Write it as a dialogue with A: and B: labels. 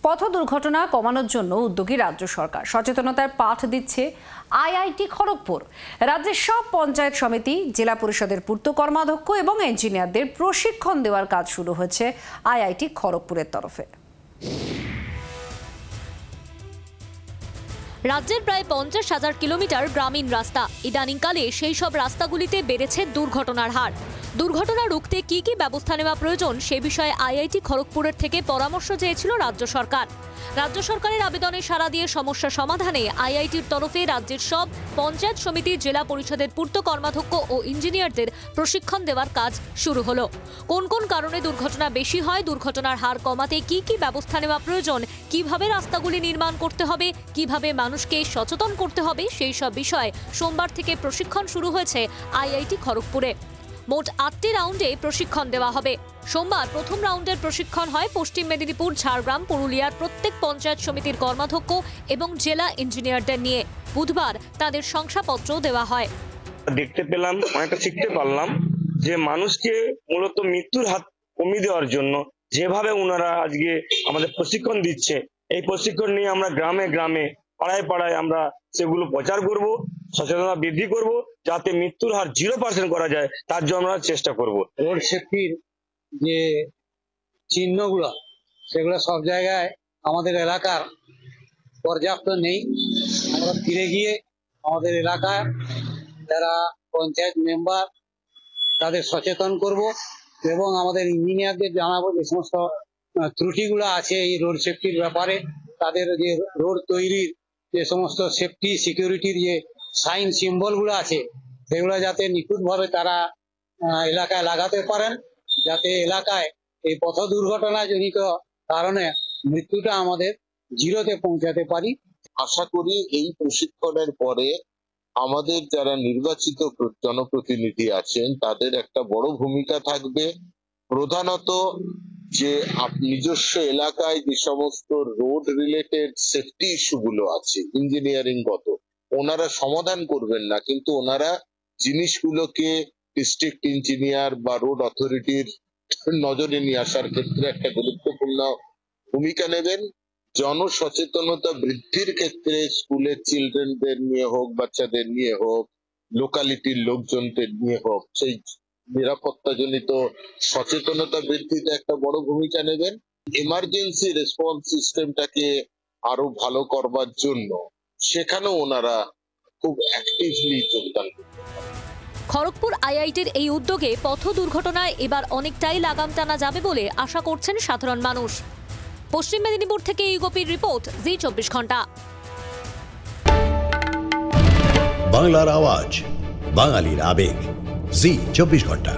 A: পথ দুর্ঘটনা কমানোর জন্য উদ্যোগী রাজ্য সরকার। সচেতনতার পাঠ দিচ্ছে আইআইটি খড়গপুর। রাজ্যের সব পঞ্চায়েত সমিতি, জেলা পরিষদের পূর্ত কর্মাধ্যক্ষ এবং ইঞ্জিনিয়ারদের প্রশিক্ষণ দেওয়ার কাজ শুরু হয়েছে আইআইটি খড়গপুরের তরফে।
B: রাজ্যের প্রায় 50,000 কিলোমিটার গ্রামীণ রাস্তা। ইদানিংকালে সেই সব রাস্তাগুলিতে বেড়েছে দুর্ঘটনার হার। দুর্ঘটনা রুখতে কি কি ব্যবস্থা নেওয়া প্রয়োজন সে বিষয়ে আইআইটি খড়গপুরের থেকে পরামর্শ চেয়েছিল রাজ্য সরকার। রাজ্য সরকারের আবেদনে সাড়া দিয়ে সমস্যা সমাধানে আইআইটির তরফে রাজ্যের সব পঞ্চায়েত সমিতি, জেলা পরিষদের পূর্ত কর্মাধ্যক্ষ ও ইঞ্জিনিয়ারদের প্রশিক্ষণ দেওয়ার কাজ শুরু হলো। কোন কোন কারণে দুর্ঘটনা বেশি হয়, দুর্ঘটনার হার কমাতে কি কি ব্যবস্থা নেওয়া প্রয়োজন, কিভাবে রাস্তাগুলি নির্মাণ করতে হবে, কিভাবে মানুষকে সচেতন করতে হবে, সেই সব বিষয়ে সোমবার থেকে প্রশিক্ষণ শুরু হয়েছে আইআইটি খড়গপুরে। মোট 8টি রাউন্ডে প্রশিক্ষণ দেওয়া হবে। সোমবার প্রথম রাউন্ডের প্রশিক্ষণ হয় পশ্চিম মেদিনীপুর, ঝাড়গ্রাম, পুরুলিয়ার প্রত্যেক পঞ্চায়েত সমিতির কর্মাধ্যক্ষ এবং জেলা ইঞ্জিনিয়ারদের নিয়ে। বুধবার তাদের শংসাপত্র দেওয়া হয়।
C: দেখতে পেলাম, অনেকটা শিখতে পারলাম যে মানুষকে মূলত মৃত্যুর হাত কমিয়ে দেওয়ার জন্য যেভাবে ওনারা আজকে আমাদের প্রশিক্ষণ দিচ্ছে, এই প্রশিক্ষণ নিয়ে আমরা গ্রামে গ্রামে, পাড়ায় পাড়ায় আমরা সেগুলো প্রচার করব, সচেতনতা বৃদ্ধি করব, যাতে মৃত্যুর হার 0% করা যায়, তার জন্য আমরা চেষ্টা করব।
D: রোড সেফটির যে চিহ্নগুলো, সেগুলো সব জায়গায় আমাদের এলাকার পর্যাপ্ত নেই। আমরা ফিরে গিয়ে আমাদের এলাকায় যারা পঞ্চায়েত মেম্বার তাদের সচেতন করব এবং আমাদের ইঞ্জিনিয়ারদের জানাবো যে সমস্ত ত্রুটিগুলো আছে এই রোড সেফটির ব্যাপারে, তাদের যে রোড তৈরির যে সমস্ত সেফটি সিকিউরিটির যে সাইন সিম্বলগুলো আছে সেগুলো যাতে নিখুঁতভাবে তারা এলাকায় লাগাতে পারেন, যাতে এলাকায় এই পথ দুর্ঘটনা জনিত কারণে মৃত্যুটা আমাদের 0-তে পৌঁছাতে পারি।
E: আশা করি এই প্রশিক্ষণের পরে আমাদের যারা নির্বাচিত জনপ্রতিনিধি আছেন তাদের একটা বড় ভূমিকা থাকবে। প্রধানত যে নিজস্ব এলাকায় যে সমস্ত রোড রিলেটেড সেফটি ইস্যুগুলো আছে ইঞ্জিনিয়ারিং গত, ওনারা সমাধান করবেন না, কিন্তু ওনারা জিনিসগুলোকে ডিস্ট্রিক্ট ইঞ্জিনিয়ার বা রোড অথরিটির নজরে নিয়ে আসার ক্ষেত্রে একটা গুরুত্বপূর্ণ ভূমিকা নেবেন। জনসচেতনতা বৃদ্ধির ক্ষেত্রে স্কুলের চিলড্রেনদের নিয়ে হোক, বাচ্চাদের নিয়ে হোক, লোকালিটির লোকজনদের নিয়ে হোক, সেই নিরাপত্তাজনিত সচেতনতা বৃদ্ধিতে একটা বড় ভূমিকা নেবেন। এমার্জেন্সি রেসপন্স সিস্টেমটাকে আরো ভালো করবার জন্য সেখানেও ওনারা খুব অ্যাক্টিভলি যোগদান করবেন।
B: খড়গপুর আইআইটির এই উদ্যোগে পথ দুর্ঘটনায় এবার অনেকটাই লাগাম টানা যাবে বলে আশা করছেন সাধারণ মানুষ। পশ্চিম মেদিনীপুর থেকে ইউগোপির রিপোর্ট, জি 24 ঘন্টা।
F: বাংলার আওয়াজ, বাঙালির আবেগ, জি 24 ঘন্টা।